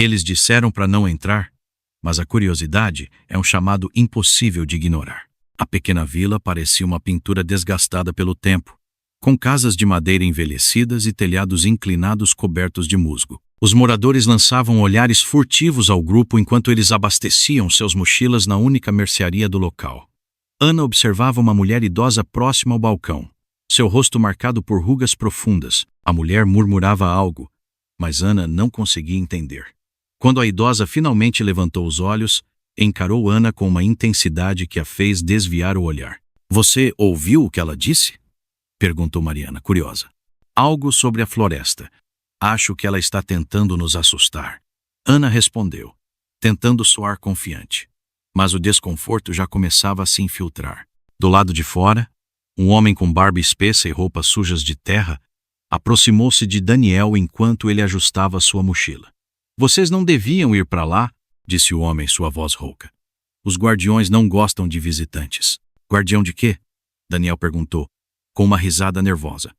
Eles disseram para não entrar, mas a curiosidade é um chamado impossível de ignorar. A pequena vila parecia uma pintura desgastada pelo tempo, com casas de madeira envelhecidas e telhados inclinados cobertos de musgo. Os moradores lançavam olhares furtivos ao grupo enquanto eles abasteciam seus mochilas na única mercearia do local. Ana observava uma mulher idosa próxima ao balcão, seu rosto marcado por rugas profundas. A mulher murmurava algo, mas Ana não conseguia entender. Quando a idosa finalmente levantou os olhos, encarou Ana com uma intensidade que a fez desviar o olhar. "Você ouviu o que ela disse?" perguntou Mariana, curiosa. "Algo sobre a floresta. Acho que ela está tentando nos assustar." Ana respondeu, tentando soar confiante. Mas o desconforto já começava a se infiltrar. Do lado de fora, um homem com barba espessa e roupas sujas de terra aproximou-se de Daniel enquanto ele ajustava sua mochila. "Vocês não deviam ir para lá", disse o homem, sua voz rouca. "Os guardiões não gostam de visitantes." "Guardião de quê?" Daniel perguntou, com uma risada nervosa.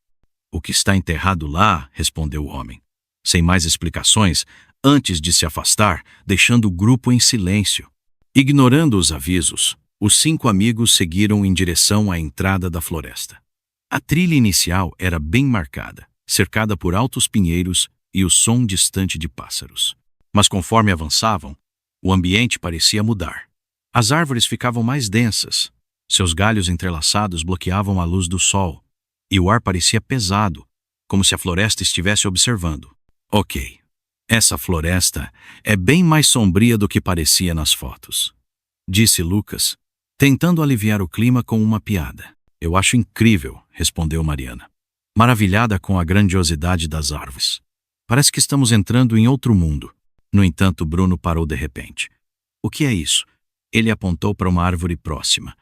"O que está enterrado lá", respondeu o homem, sem mais explicações, antes de se afastar, deixando o grupo em silêncio. Ignorando os avisos, os 5 amigos seguiram em direção à entrada da floresta. A trilha inicial era bem marcada, cercada por altos pinheiros e o som distante de pássaros. Mas conforme avançavam, o ambiente parecia mudar. As árvores ficavam mais densas, seus galhos entrelaçados bloqueavam a luz do sol, e o ar parecia pesado, como se a floresta estivesse observando. "Ok, essa floresta é bem mais sombria do que parecia nas fotos", disse Lucas, tentando aliviar o clima com uma piada. "Eu acho incrível", respondeu Mariana, maravilhada com a grandiosidade das árvores. "Parece que estamos entrando em outro mundo." No entanto, Bruno parou de repente. "O que é isso?" Ele apontou para uma árvore próxima.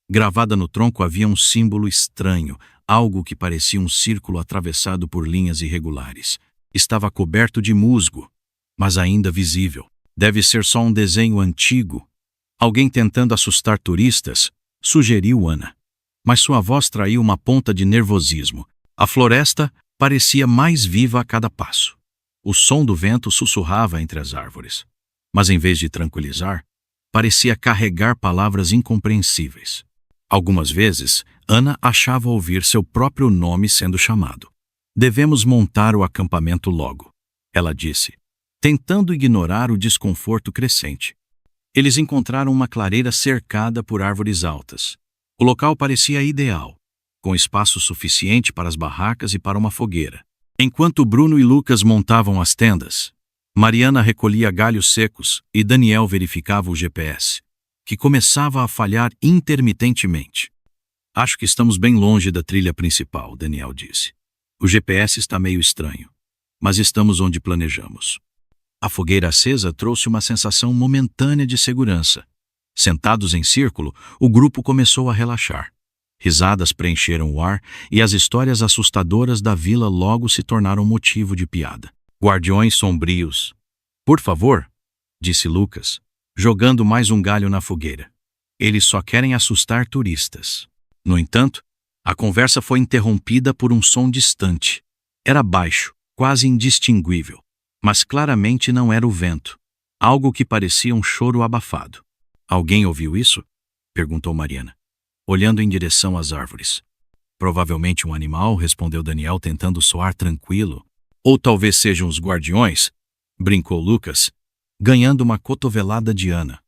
Gravada no tronco havia um símbolo estranho, algo que parecia um círculo atravessado por linhas irregulares. Estava coberto de musgo, mas ainda visível. "Deve ser só um desenho antigo. Alguém tentando assustar turistas", sugeriu Ana. Mas sua voz traiu uma ponta de nervosismo. A floresta parecia mais viva a cada passo. O som do vento sussurrava entre as árvores, mas em vez de tranquilizar, parecia carregar palavras incompreensíveis. Algumas vezes, Ana achava ouvir seu próprio nome sendo chamado. "Devemos montar o acampamento logo", ela disse, tentando ignorar o desconforto crescente. Eles encontraram uma clareira cercada por árvores altas. O local parecia ideal, com espaço suficiente para as barracas e para uma fogueira. Enquanto Bruno e Lucas montavam as tendas, Mariana recolhia galhos secos e Daniel verificava o GPS, que começava a falhar intermitentemente. "Acho que estamos bem longe da trilha principal", Daniel disse. "O GPS está meio estranho, mas estamos onde planejamos." A fogueira acesa trouxe uma sensação momentânea de segurança. Sentados em círculo, o grupo começou a relaxar. Risadas preencheram o ar e as histórias assustadoras da vila logo se tornaram motivo de piada. "Guardiões sombrios." "Por favor", disse Lucas, jogando mais um galho na fogueira. "Eles só querem assustar turistas." No entanto, a conversa foi interrompida por um som distante. Era baixo, quase indistinguível, mas claramente não era o vento. Algo que parecia um choro abafado. "Alguém ouviu isso?" perguntou Mariana, olhando em direção às árvores. "Provavelmente um animal", respondeu Daniel, tentando soar tranquilo. "Ou talvez sejam os guardiões", brincou Lucas, ganhando uma cotovelada de Ana.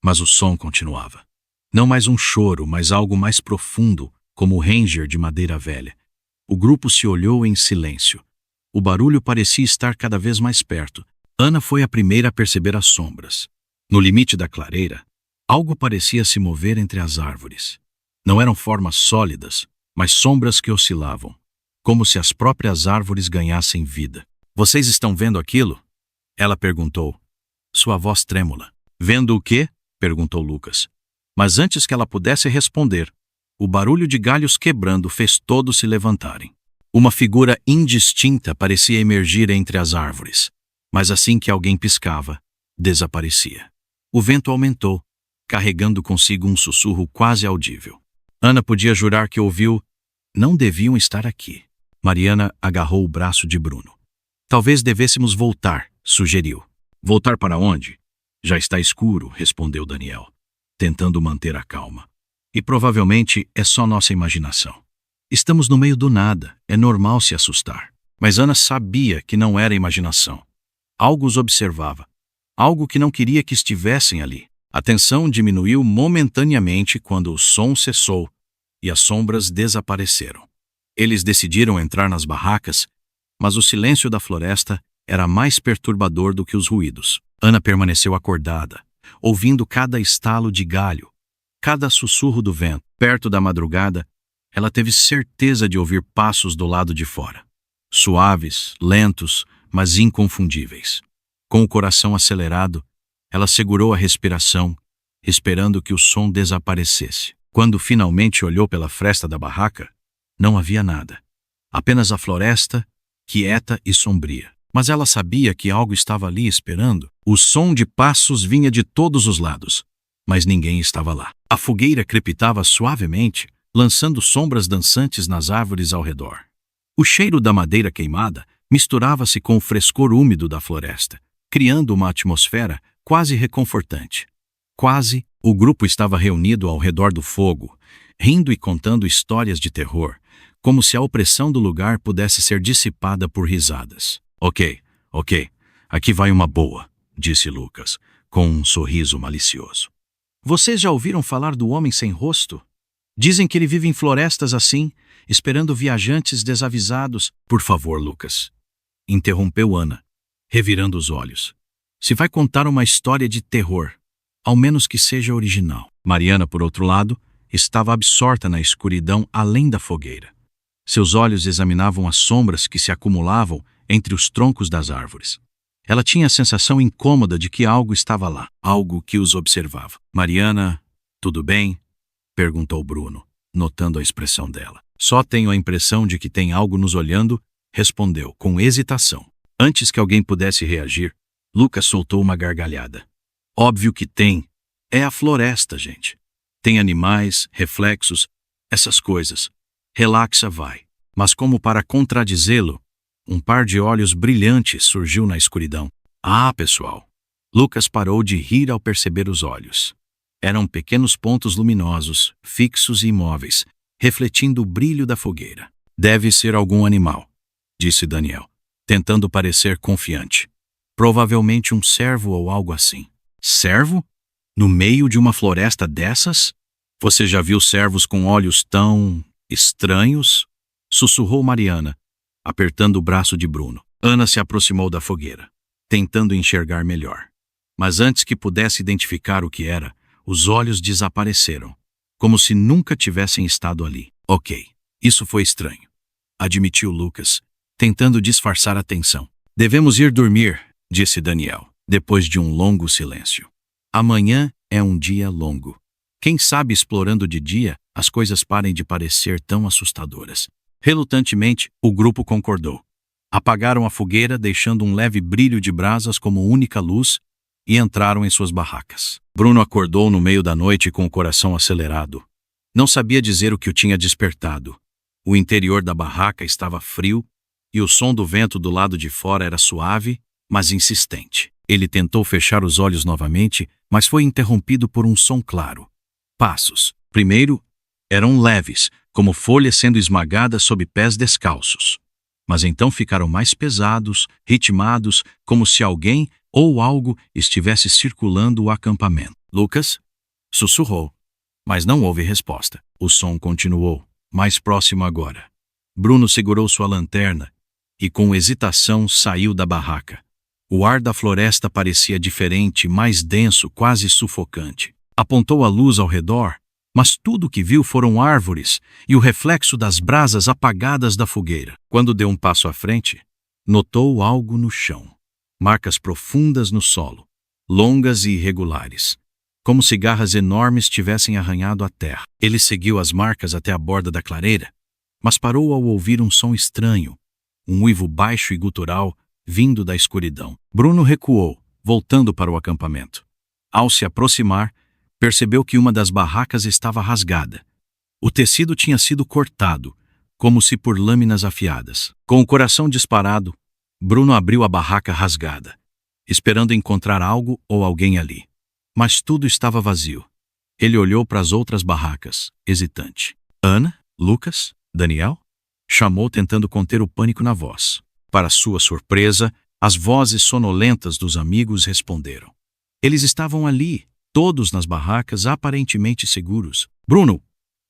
Mas o som continuava. Não mais um choro, mas algo mais profundo, como o ranger de madeira velha. O grupo se olhou em silêncio. O barulho parecia estar cada vez mais perto. Ana foi a primeira a perceber as sombras. No limite da clareira, algo parecia se mover entre as árvores. Não eram formas sólidas, mas sombras que oscilavam, como se as próprias árvores ganhassem vida. "Vocês estão vendo aquilo?" ela perguntou, sua voz trêmula. "Vendo o quê?" perguntou Lucas. Mas antes que ela pudesse responder, o barulho de galhos quebrando fez todos se levantarem. Uma figura indistinta parecia emergir entre as árvores, mas assim que alguém piscava, desaparecia. O vento aumentou, carregando consigo um sussurro quase audível. Ana podia jurar que ouviu: "Não deviam estar aqui." Mariana agarrou o braço de Bruno. "Talvez devêssemos voltar", sugeriu. Voltar para onde? Já está escuro, respondeu Daniel, tentando manter a calma. E provavelmente é só nossa imaginação. Estamos no meio do nada, é normal se assustar. Mas Ana sabia que não era imaginação. Algo os observava. Algo que não queria que estivessem ali. A tensão diminuiu momentaneamente quando o som cessou e as sombras desapareceram. Eles decidiram entrar nas barracas, mas o silêncio da floresta era mais perturbador do que os ruídos. Ana permaneceu acordada, ouvindo cada estalo de galho, cada sussurro do vento. Perto da madrugada, ela teve certeza de ouvir passos do lado de fora. Suaves, lentos, mas inconfundíveis. Com o coração acelerado, ela segurou a respiração, esperando que o som desaparecesse. Quando finalmente olhou pela fresta da barraca, não havia nada. Apenas a floresta, quieta e sombria. Mas ela sabia que algo estava ali esperando. O som de passos vinha de todos os lados, mas ninguém estava lá. A fogueira crepitava suavemente, lançando sombras dançantes nas árvores ao redor. O cheiro da madeira queimada misturava-se com o frescor úmido da floresta, criando uma atmosfera quase reconfortante. Quase, o grupo estava reunido ao redor do fogo, rindo e contando histórias de terror, como se a opressão do lugar pudesse ser dissipada por risadas. Ok, aqui vai uma boa, disse Lucas, com um sorriso malicioso. Vocês já ouviram falar do homem sem rosto? Dizem que ele vive em florestas assim, esperando viajantes desavisados. Por favor, Lucas, interrompeu Ana, revirando os olhos. Se vai contar uma história de terror, ao menos que seja original. Mariana, por outro lado, estava absorta na escuridão além da fogueira. Seus olhos examinavam as sombras que se acumulavam entre os troncos das árvores. Ela tinha a sensação incômoda de que algo estava lá, algo que os observava. Mariana, tudo bem? Perguntou Bruno, notando a expressão dela. Só tenho a impressão de que tem algo nos olhando, respondeu, com hesitação. Antes que alguém pudesse reagir, Lucas soltou uma gargalhada. Óbvio que tem. É a floresta, gente. Tem animais, reflexos, essas coisas. Relaxa, vai. Mas como para contradizê-lo, um par de olhos brilhantes surgiu na escuridão. Ah, pessoal! Lucas parou de rir ao perceber os olhos. Eram pequenos pontos luminosos, fixos e imóveis, refletindo o brilho da fogueira. Deve ser algum animal, disse Daniel, tentando parecer confiante. Provavelmente um cervo ou algo assim. Cervo? No meio de uma floresta dessas? Você já viu cervos com olhos tão estranhos? Sussurrou Mariana, apertando o braço de Bruno. Ana se aproximou da fogueira, tentando enxergar melhor. Mas antes que pudesse identificar o que era, os olhos desapareceram, como se nunca tivessem estado ali. Ok, isso foi estranho, admitiu Lucas, tentando disfarçar a tensão. Devemos ir dormir, disse Daniel, depois de um longo silêncio. Amanhã é um dia longo. Quem sabe explorando de dia, as coisas parem de parecer tão assustadoras. Relutantemente, o grupo concordou. Apagaram a fogueira, deixando um leve brilho de brasas como única luz, e entraram em suas barracas. Bruno acordou no meio da noite com o coração acelerado. Não sabia dizer o que o tinha despertado. O interior da barraca estava frio, e o som do vento do lado de fora era suave, mas insistente. Ele tentou fechar os olhos novamente, mas foi interrompido por um som claro. Passos. Primeiro, eram leves, como folhas sendo esmagadas sob pés descalços. Mas então ficaram mais pesados, ritmados, como se alguém ou algo estivesse circulando o acampamento. Lucas sussurrou, mas não houve resposta. O som continuou, mais próximo agora. Bruno segurou sua lanterna e, com hesitação, saiu da barraca. O ar da floresta parecia diferente, mais denso, quase sufocante. Apontou a luz ao redor, mas tudo o que viu foram árvores e o reflexo das brasas apagadas da fogueira. Quando deu um passo à frente, notou algo no chão. Marcas profundas no solo, longas e irregulares, como se garras enormes tivessem arranhado a terra. Ele seguiu as marcas até a borda da clareira, mas parou ao ouvir um som estranho, um uivo baixo e gutural vindo da escuridão. Bruno recuou, voltando para o acampamento. Ao se aproximar, percebeu que uma das barracas estava rasgada. O tecido tinha sido cortado, como se por lâminas afiadas. Com o coração disparado, Bruno abriu a barraca rasgada esperando encontrar algo ou alguém ali. Mas tudo estava vazio. Ele olhou para as outras barracas, hesitante. Ana? Lucas? Daniel? Chamou, tentando conter o pânico na voz. Para sua surpresa, as vozes sonolentas dos amigos responderam. Eles estavam ali, todos nas barracas, aparentemente seguros. Bruno,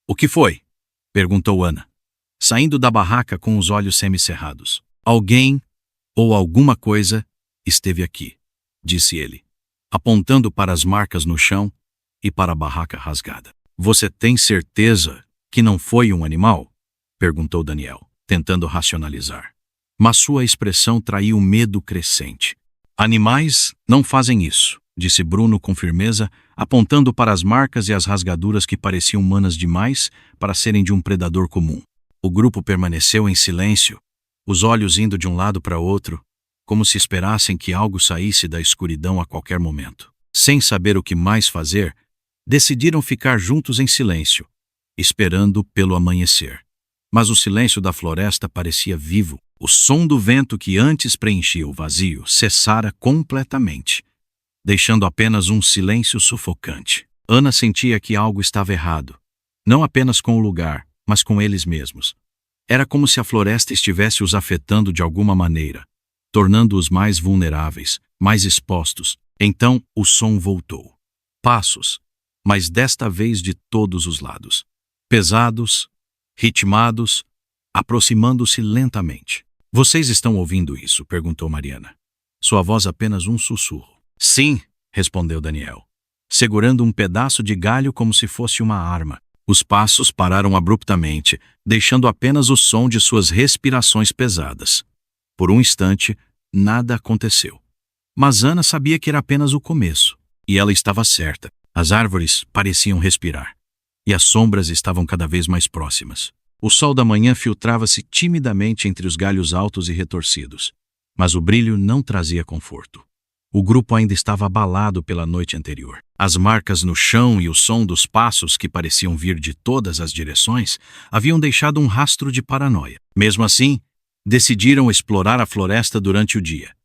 o que foi? Perguntou Ana, saindo da barraca com os olhos semicerrados. Alguém ou alguma coisa esteve aqui, disse ele, apontando para as marcas no chão e para a barraca rasgada. Você tem certeza que não foi um animal? Perguntou Daniel, tentando racionalizar. Mas sua expressão traiu um medo crescente. Animais não fazem isso, disse Bruno com firmeza, apontando para as marcas e as rasgaduras que pareciam humanas demais para serem de um predador comum. O grupo permaneceu em silêncio, os olhos indo de um lado para outro, como se esperassem que algo saísse da escuridão a qualquer momento. Sem saber o que mais fazer, decidiram ficar juntos em silêncio, esperando pelo amanhecer. Mas o silêncio da floresta parecia vivo. O som do vento que antes preenchia o vazio cessara completamente, deixando apenas um silêncio sufocante. Ana sentia que algo estava errado, não apenas com o lugar, mas com eles mesmos. Era como se a floresta estivesse os afetando de alguma maneira, tornando-os mais vulneráveis, mais expostos. Então o som voltou. Passos, mas desta vez de todos os lados. Pesados, ritmados, aproximando-se lentamente. Vocês estão ouvindo isso? Perguntou Mariana. Sua voz apenas um sussurro. Sim, respondeu Daniel, segurando um pedaço de galho como se fosse uma arma. Os passos pararam abruptamente, deixando apenas o som de suas respirações pesadas. Por um instante, nada aconteceu. Mas Ana sabia que era apenas o começo, e ela estava certa. As árvores pareciam respirar, e as sombras estavam cada vez mais próximas. O sol da manhã filtrava-se timidamente entre os galhos altos e retorcidos, mas o brilho não trazia conforto. O grupo ainda estava abalado pela noite anterior. As marcas no chão e o som dos passos, que pareciam vir de todas as direções, haviam deixado um rastro de paranoia. Mesmo assim, decidiram explorar a floresta durante o dia,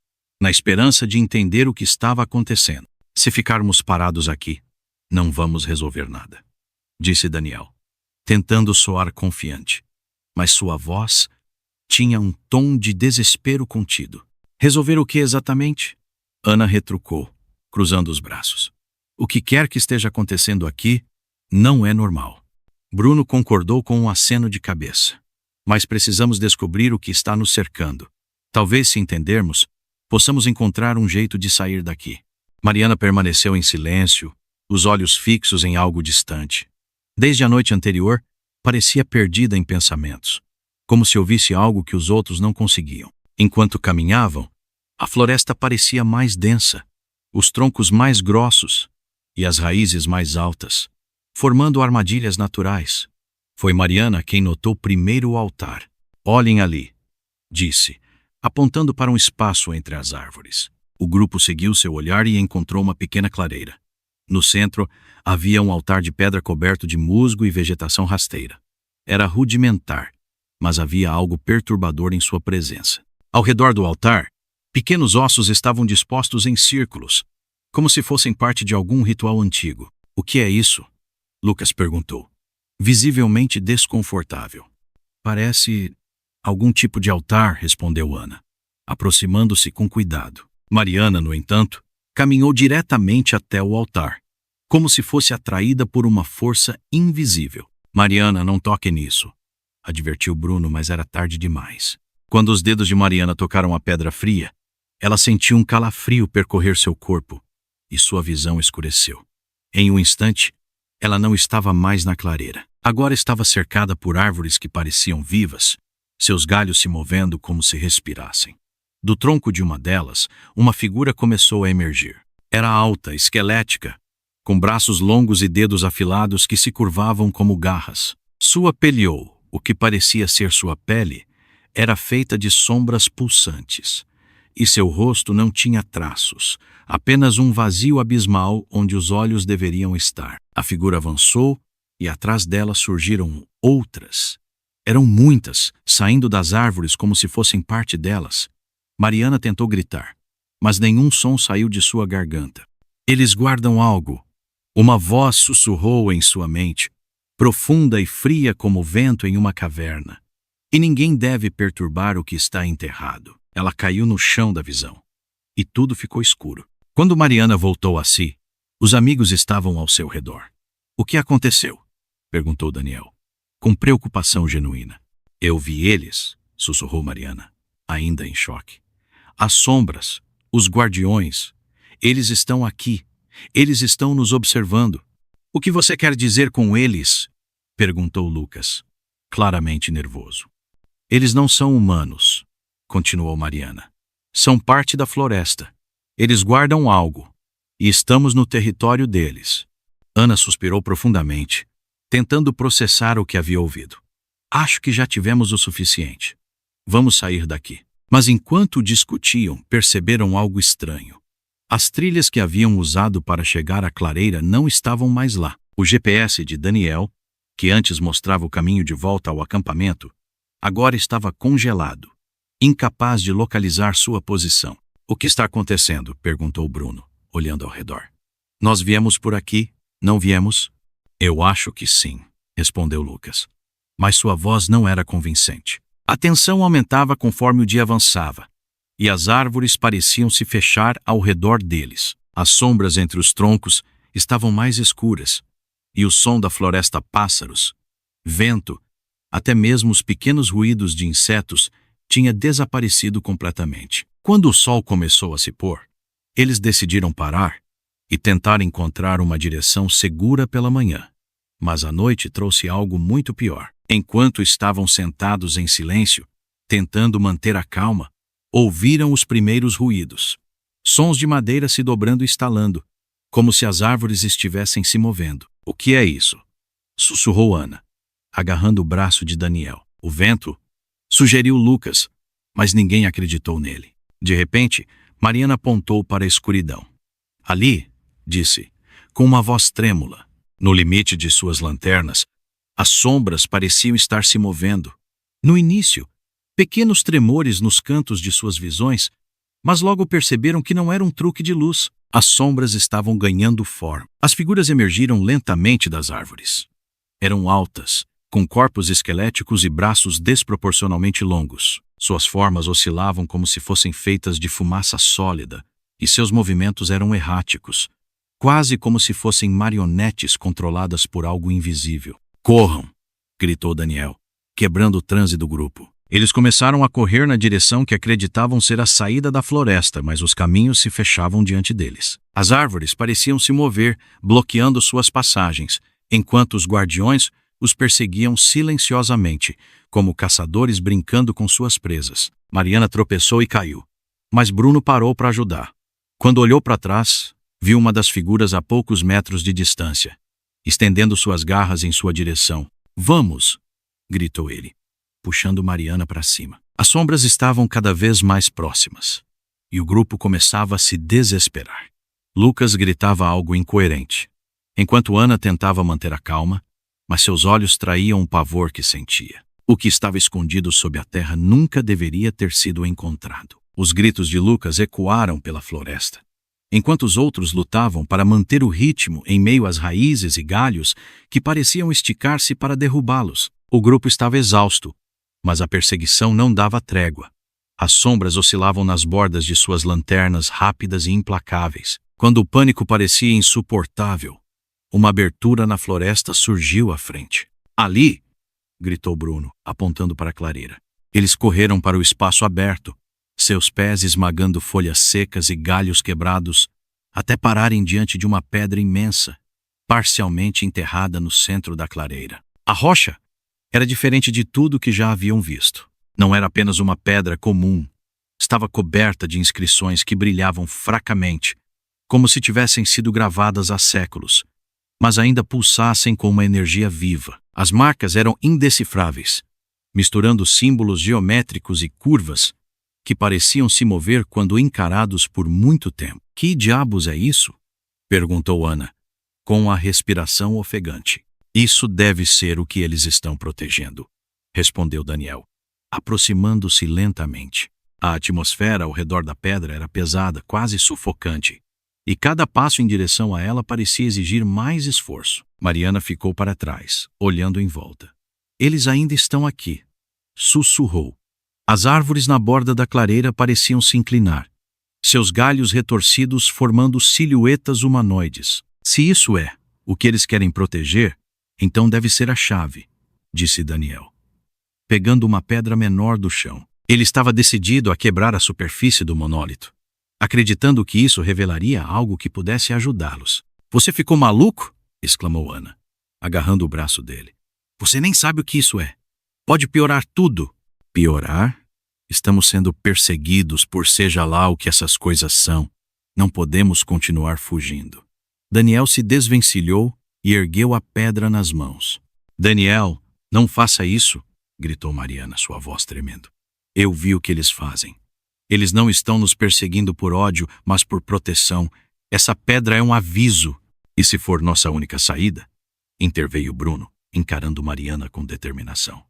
na esperança de entender o que estava acontecendo. Se ficarmos parados aqui, não vamos resolver nada, disse Daniel, tentando soar confiante, mas sua voz tinha um tom de desespero contido. Resolver o que exatamente? Ana retrucou, cruzando os braços. O que quer que esteja acontecendo aqui não é normal. Bruno concordou com um aceno de cabeça. Mas precisamos descobrir o que está nos cercando. Talvez, se entendermos, possamos encontrar um jeito de sair daqui. Mariana permaneceu em silêncio, os olhos fixos em algo distante. Desde a noite anterior, parecia perdida em pensamentos, como se ouvisse algo que os outros não conseguiam. Enquanto caminhavam, a floresta parecia mais densa, os troncos mais grossos e as raízes mais altas, formando armadilhas naturais. Foi Mariana quem notou primeiro o altar. Olhem ali, disse, apontando para um espaço entre as árvores. O grupo seguiu seu olhar e encontrou uma pequena clareira. No centro, havia um altar de pedra coberto de musgo e vegetação rasteira. Era rudimentar, mas havia algo perturbador em sua presença. Ao redor do altar, pequenos ossos estavam dispostos em círculos, como se fossem parte de algum ritual antigo. O que é isso? Lucas perguntou, visivelmente desconfortável. Parece algum tipo de altar, respondeu Ana, aproximando-se com cuidado. Mariana, no entanto, caminhou diretamente até o altar, como se fosse atraída por uma força invisível. Mariana, não toque nisso, advertiu Bruno, mas era tarde demais. Quando os dedos de Mariana tocaram a pedra fria, ela sentiu um calafrio percorrer seu corpo e sua visão escureceu. Em um instante, ela não estava mais na clareira. Agora estava cercada por árvores que pareciam vivas, seus galhos se movendo como se respirassem. Do tronco de uma delas, uma figura começou a emergir. Era alta, esquelética, com braços longos e dedos afilados que se curvavam como garras. Sua peleou, o que parecia ser sua pele, era feita de sombras pulsantes, e seu rosto não tinha traços, apenas um vazio abismal onde os olhos deveriam estar. A figura avançou e atrás dela surgiram outras. Eram muitas, saindo das árvores como se fossem parte delas. Mariana tentou gritar, mas nenhum som saiu de sua garganta. Eles guardam algo. Uma voz sussurrou em sua mente, profunda e fria como o vento em uma caverna. E ninguém deve perturbar o que está enterrado. Ela caiu no chão da visão. E tudo ficou escuro. Quando Mariana voltou a si, os amigos estavam ao seu redor. O que aconteceu? Perguntou Daniel, com preocupação genuína. Eu vi eles, sussurrou Mariana, ainda em choque. As sombras, os guardiões, eles estão aqui. Eles estão nos observando. O que você quer dizer com eles? Perguntou Lucas, claramente nervoso. Eles não são humanos, continuou Mariana. São parte da floresta. Eles guardam algo. E estamos no território deles. Ana suspirou profundamente, tentando processar o que havia ouvido. Acho que já tivemos o suficiente. Vamos sair daqui. Mas enquanto discutiam, perceberam algo estranho. As trilhas que haviam usado para chegar à clareira não estavam mais lá. O GPS de Daniel, que antes mostrava o caminho de volta ao acampamento, agora estava congelado, incapaz de localizar sua posição. O que está acontecendo? Perguntou Bruno, olhando ao redor. Nós viemos por aqui, não viemos? Eu acho que sim, respondeu Lucas. Mas sua voz não era convincente. A tensão aumentava conforme o dia avançava, e as árvores pareciam se fechar ao redor deles. As sombras entre os troncos estavam mais escuras, e o som da floresta, pássaros, vento, até mesmo os pequenos ruídos de insetos, tinha desaparecido completamente. Quando o sol começou a se pôr, eles decidiram parar e tentar encontrar uma direção segura pela manhã. Mas a noite trouxe algo muito pior. Enquanto estavam sentados em silêncio, tentando manter a calma, ouviram os primeiros ruídos. Sons de madeira se dobrando e estalando, como se as árvores estivessem se movendo. O que é isso? Sussurrou Ana, agarrando o braço de Daniel. O vento? Sugeriu Lucas, mas ninguém acreditou nele. De repente, Mariana apontou para a escuridão. Ali, disse, com uma voz trêmula, no limite de suas lanternas, as sombras pareciam estar se movendo. No início, pequenos tremores nos cantos de suas visões, mas logo perceberam que não era um truque de luz. As sombras estavam ganhando forma. As figuras emergiram lentamente das árvores. Eram altas, com corpos esqueléticos e braços desproporcionalmente longos. Suas formas oscilavam como se fossem feitas de fumaça sólida, e seus movimentos eram erráticos, quase como se fossem marionetes controladas por algo invisível. Corram! Gritou Daniel, quebrando o transe do grupo. Eles começaram a correr na direção que acreditavam ser a saída da floresta, mas os caminhos se fechavam diante deles. As árvores pareciam se mover, bloqueando suas passagens, enquanto os guardiões os perseguiam silenciosamente, como caçadores brincando com suas presas. Mariana tropeçou e caiu, mas Bruno parou para ajudar. Quando olhou para trás, viu uma das figuras a poucos metros de distância, estendendo suas garras em sua direção. Vamos! Gritou ele, puxando Mariana para cima. As sombras estavam cada vez mais próximas, e o grupo começava a se desesperar. Lucas gritava algo incoerente, enquanto Ana tentava manter a calma, mas seus olhos traíam o pavor que sentia. O que estava escondido sob a terra nunca deveria ter sido encontrado. Os gritos de Lucas ecoaram pela floresta, enquanto os outros lutavam para manter o ritmo em meio às raízes e galhos que pareciam esticar-se para derrubá-los. O grupo estava exausto, mas a perseguição não dava trégua. As sombras oscilavam nas bordas de suas lanternas rápidas e implacáveis. Quando o pânico parecia insuportável, uma abertura na floresta surgiu à frente. Ali! Gritou Bruno, apontando para a clareira. Eles correram para o espaço aberto, seus pés esmagando folhas secas e galhos quebrados, até pararem diante de uma pedra imensa, parcialmente enterrada no centro da clareira. A rocha era diferente de tudo que já haviam visto. Não era apenas uma pedra comum. Estava coberta de inscrições que brilhavam fracamente, como se tivessem sido gravadas há séculos, mas ainda pulsassem com uma energia viva. As marcas eram indecifráveis, misturando símbolos geométricos e curvas que pareciam se mover quando encarados por muito tempo. Que diabos é isso? Perguntou Ana, com a respiração ofegante. Isso deve ser o que eles estão protegendo, respondeu Daniel, aproximando-se lentamente. A atmosfera ao redor da pedra era pesada, quase sufocante, e cada passo em direção a ela parecia exigir mais esforço. Mariana ficou para trás, olhando em volta. Eles ainda estão aqui, sussurrou. As árvores na borda da clareira pareciam se inclinar, seus galhos retorcidos formando silhuetas humanoides. Se isso é o que eles querem proteger, então deve ser a chave, disse Daniel, pegando uma pedra menor do chão. Ele estava decidido a quebrar a superfície do monólito, acreditando que isso revelaria algo que pudesse ajudá-los. Você ficou maluco? Exclamou Ana, agarrando o braço dele. Você nem sabe o que isso é. Pode piorar tudo. Piorar? Estamos sendo perseguidos por seja lá o que essas coisas são. Não podemos continuar fugindo. Daniel se desvencilhou e ergueu a pedra nas mãos. Daniel, não faça isso, gritou Mariana, sua voz tremendo. Eu vi o que eles fazem. Eles não estão nos perseguindo por ódio, mas por proteção. Essa pedra é um aviso. E se for nossa única saída? Interveio Bruno, encarando Mariana com determinação.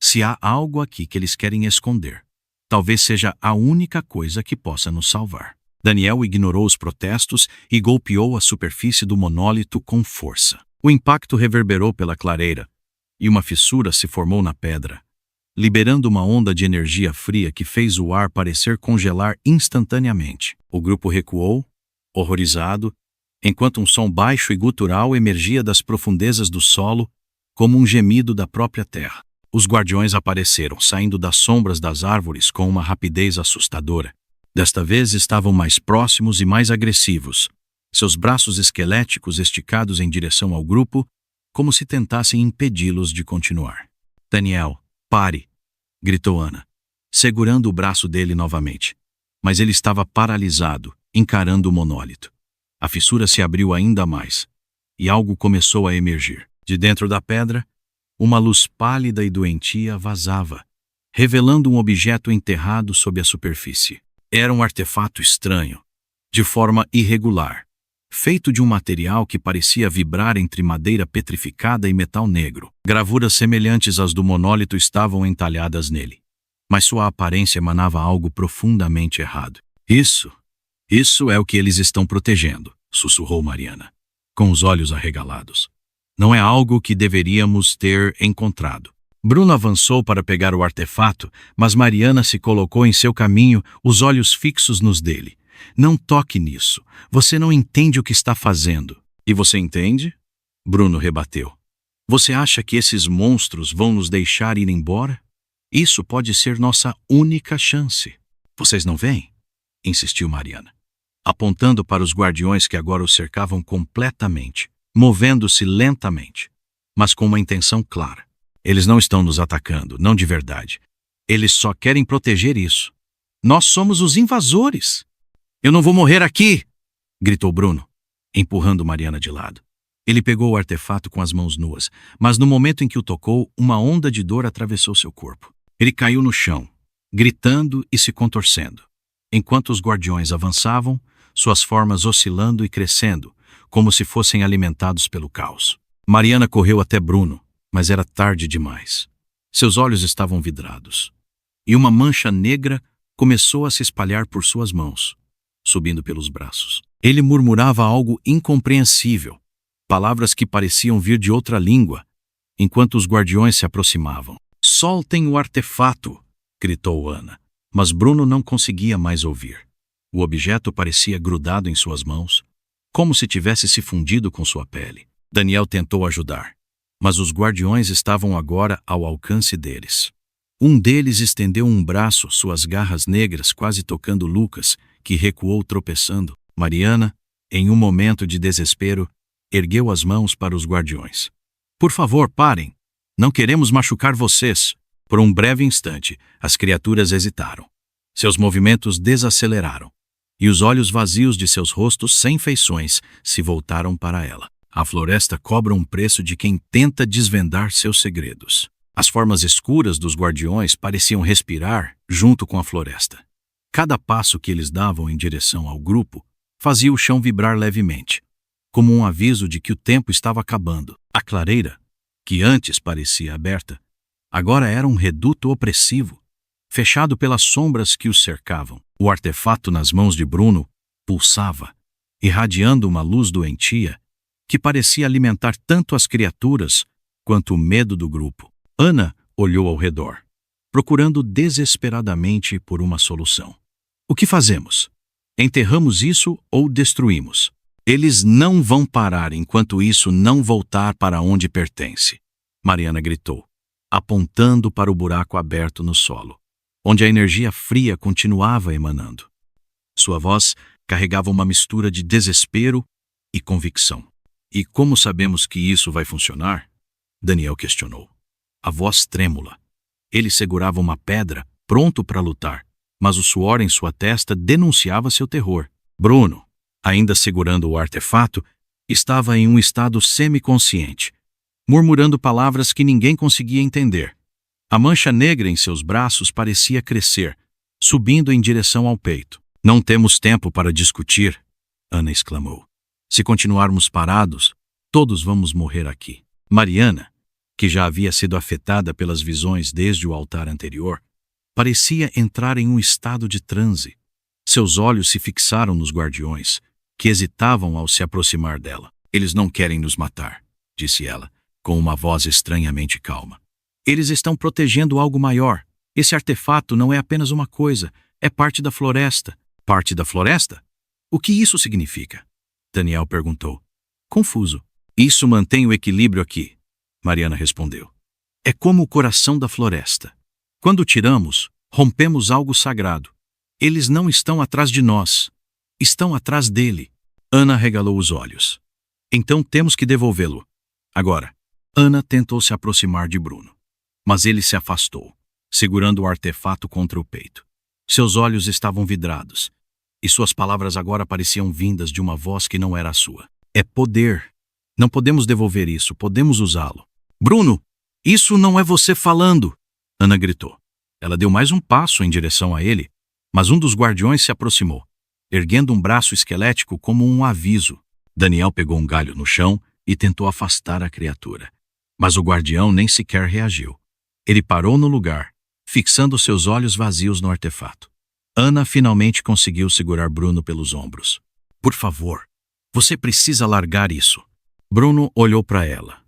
Se há algo aqui que eles querem esconder, talvez seja a única coisa que possa nos salvar. Daniel ignorou os protestos e golpeou a superfície do monólito com força. O impacto reverberou pela clareira, e uma fissura se formou na pedra, liberando uma onda de energia fria que fez o ar parecer congelar instantaneamente. O grupo recuou, horrorizado, enquanto um som baixo e gutural emergia das profundezas do solo, como um gemido da própria terra. Os guardiões apareceram, saindo das sombras das árvores com uma rapidez assustadora. Desta vez estavam mais próximos e mais agressivos, seus braços esqueléticos esticados em direção ao grupo, como se tentassem impedi-los de continuar. Daniel, pare! Gritou Ana, segurando o braço dele novamente. Mas ele estava paralisado, encarando o monólito. A fissura se abriu ainda mais, e algo começou a emergir. De dentro da pedra, uma luz pálida e doentia vazava, revelando um objeto enterrado sob a superfície. Era um artefato estranho, de forma irregular, feito de um material que parecia vibrar entre madeira petrificada e metal negro. Gravuras semelhantes às do monólito estavam entalhadas nele, mas sua aparência emanava algo profundamente errado. Isso é o que eles estão protegendo, sussurrou Mariana, com os olhos arregalados. Não é algo que deveríamos ter encontrado. Bruno avançou para pegar o artefato, mas Mariana se colocou em seu caminho, os olhos fixos nos dele. Não toque nisso. Você não entende o que está fazendo. E você entende? Bruno rebateu. Você acha que esses monstros vão nos deixar ir embora? Isso pode ser nossa única chance. Vocês não veem? Insistiu Mariana, apontando para os guardiões que agora o cercavam completamente, movendo-se lentamente, mas com uma intenção clara. Eles não estão nos atacando, não de verdade. Eles só querem proteger isso. Nós somos os invasores. Eu não vou morrer aqui! Gritou Bruno, empurrando Mariana de lado. Ele pegou o artefato com as mãos nuas, mas no momento em que o tocou, uma onda de dor atravessou seu corpo. Ele caiu no chão, gritando e se contorcendo. Enquanto os guardiões avançavam, suas formas oscilando e crescendo, como se fossem alimentados pelo caos. Mariana correu até Bruno, mas era tarde demais. Seus olhos estavam vidrados, e uma mancha negra começou a se espalhar por suas mãos, subindo pelos braços. Ele murmurava algo incompreensível, palavras que pareciam vir de outra língua, enquanto os guardiões se aproximavam. Soltem o artefato! Gritou Ana, mas Bruno não conseguia mais ouvir. O objeto parecia grudado em suas mãos, como se tivesse se fundido com sua pele. Daniel tentou ajudar, mas os guardiões estavam agora ao alcance deles. Um deles estendeu um braço, suas garras negras quase tocando Lucas, que recuou tropeçando. Mariana, em um momento de desespero, ergueu as mãos para os guardiões. Por favor, parem! Não queremos machucar vocês. Por um breve instante, as criaturas hesitaram. Seus movimentos desaceleraram, e os olhos vazios de seus rostos sem feições se voltaram para ela. A floresta cobra um preço de quem tenta desvendar seus segredos. As formas escuras dos guardiões pareciam respirar junto com a floresta. Cada passo que eles davam em direção ao grupo fazia o chão vibrar levemente, como um aviso de que o tempo estava acabando. A clareira, que antes parecia aberta, agora era um reduto opressivo, fechado pelas sombras que os cercavam. O artefato nas mãos de Bruno pulsava, irradiando uma luz doentia que parecia alimentar tanto as criaturas quanto o medo do grupo. Ana olhou ao redor, procurando desesperadamente por uma solução. O que fazemos? Enterramos isso ou destruímos? Eles não vão parar enquanto isso não voltar para onde pertence, Mariana gritou, apontando para o buraco aberto no solo, onde a energia fria continuava emanando. Sua voz carregava uma mistura de desespero e convicção. E como sabemos que isso vai funcionar? Daniel questionou, a voz trêmula. Ele segurava uma pedra, pronto para lutar, mas o suor em sua testa denunciava seu terror. Bruno, ainda segurando o artefato, estava em um estado semiconsciente, murmurando palavras que ninguém conseguia entender. A mancha negra em seus braços parecia crescer, subindo em direção ao peito. Não temos tempo para discutir, Ana exclamou. Se continuarmos parados, todos vamos morrer aqui. Mariana, que já havia sido afetada pelas visões desde o altar anterior, parecia entrar em um estado de transe. Seus olhos se fixaram nos guardiões, que hesitavam ao se aproximar dela. Eles não querem nos matar, disse ela, com uma voz estranhamente calma. Eles estão protegendo algo maior. Esse artefato não é apenas uma coisa, é parte da floresta. Parte da floresta? O que isso significa? Daniel perguntou, confuso. Isso mantém o equilíbrio aqui, Mariana respondeu. É como o coração da floresta. Quando tiramos, rompemos algo sagrado. Eles não estão atrás de nós. Estão atrás dele. Ana regalou os olhos. Então temos que devolvê-lo. Agora, Ana tentou se aproximar de Bruno, mas ele se afastou, segurando o artefato contra o peito. Seus olhos estavam vidrados, e suas palavras agora pareciam vindas de uma voz que não era a sua. É poder. Não podemos devolver isso, podemos usá-lo. Bruno, isso não é você falando! Ana gritou. Ela deu mais um passo em direção a ele, mas um dos guardiões se aproximou, erguendo um braço esquelético como um aviso. Daniel pegou um galho no chão e tentou afastar a criatura. Mas o guardião nem sequer reagiu. Ele parou no lugar, fixando seus olhos vazios no artefato. Ana finalmente conseguiu segurar Bruno pelos ombros. Por favor, você precisa largar isso. Bruno olhou para ela.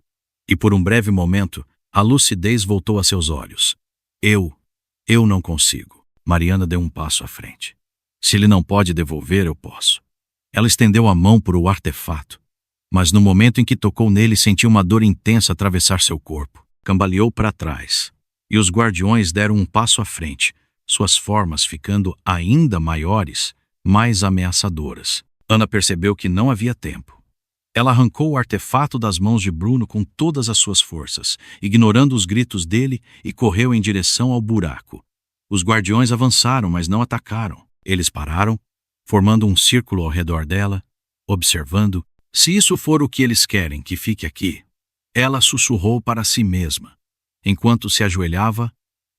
E por um breve momento, a lucidez voltou a seus olhos. Eu não consigo. Mariana deu um passo à frente. Se ele não pode devolver, eu posso. Ela estendeu a mão para o artefato, mas no momento em que tocou nele, sentiu uma dor intensa atravessar seu corpo. Cambaleou para trás, e os guardiões deram um passo à frente, suas formas ficando ainda maiores, mais ameaçadoras. Ana percebeu que não havia tempo. Ela arrancou o artefato das mãos de Bruno com todas as suas forças, ignorando os gritos dele, e correu em direção ao buraco. Os guardiões avançaram, mas não atacaram. Eles pararam, formando um círculo ao redor dela, observando. Se isso for o que eles querem que fique aqui, ela sussurrou para si mesma, enquanto se ajoelhava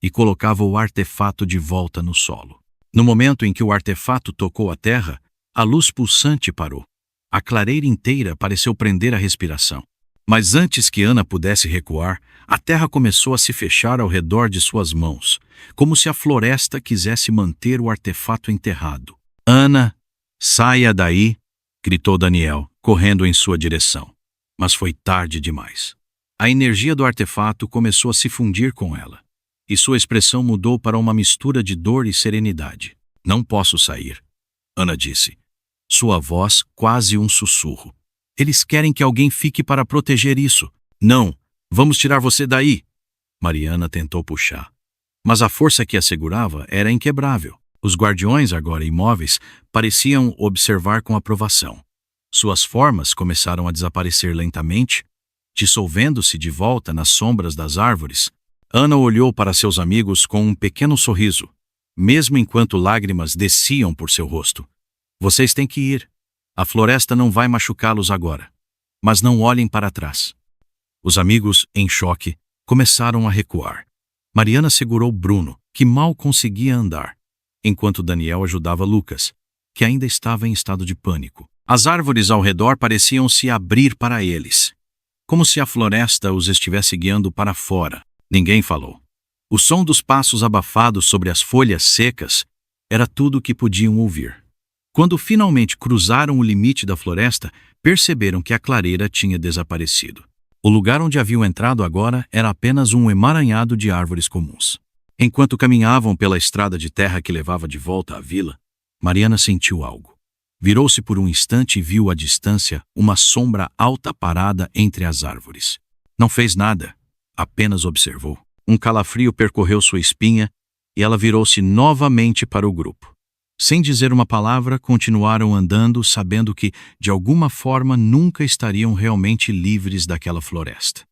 e colocava o artefato de volta no solo. No momento em que o artefato tocou a terra, a luz pulsante parou. A clareira inteira pareceu prender a respiração. Mas antes que Ana pudesse recuar, a terra começou a se fechar ao redor de suas mãos, como se a floresta quisesse manter o artefato enterrado. Ana, saia daí! Gritou Daniel, correndo em sua direção. Mas foi tarde demais. A energia do artefato começou a se fundir com ela, e sua expressão mudou para uma mistura de dor e serenidade. Não posso sair, Ana disse. Sua voz quase um sussurro. Eles querem que alguém fique para proteger isso. Não, vamos tirar você daí. Mariana tentou puxar, mas a força que a segurava era inquebrável. Os guardiões, agora imóveis, pareciam observar com aprovação. Suas formas começaram a desaparecer lentamente, dissolvendo-se de volta nas sombras das árvores. Ana olhou para seus amigos com um pequeno sorriso, mesmo enquanto lágrimas desciam por seu rosto. Vocês têm que ir. A floresta não vai machucá-los agora. Mas não olhem para trás. Os amigos, em choque, começaram a recuar. Mariana segurou Bruno, que mal conseguia andar, enquanto Daniel ajudava Lucas, que ainda estava em estado de pânico. As árvores ao redor pareciam se abrir para eles, como se a floresta os estivesse guiando para fora. Ninguém falou. O som dos passos abafados sobre as folhas secas era tudo o que podiam ouvir. Quando finalmente cruzaram o limite da floresta, perceberam que a clareira tinha desaparecido. O lugar onde haviam entrado agora era apenas um emaranhado de árvores comuns. Enquanto caminhavam pela estrada de terra que levava de volta à vila, Mariana sentiu algo. Virou-se por um instante e viu à distância uma sombra alta parada entre as árvores. Não fez nada, apenas observou. Um calafrio percorreu sua espinha e ela virou-se novamente para o grupo. Sem dizer uma palavra, continuaram andando, sabendo que, de alguma forma, nunca estariam realmente livres daquela floresta.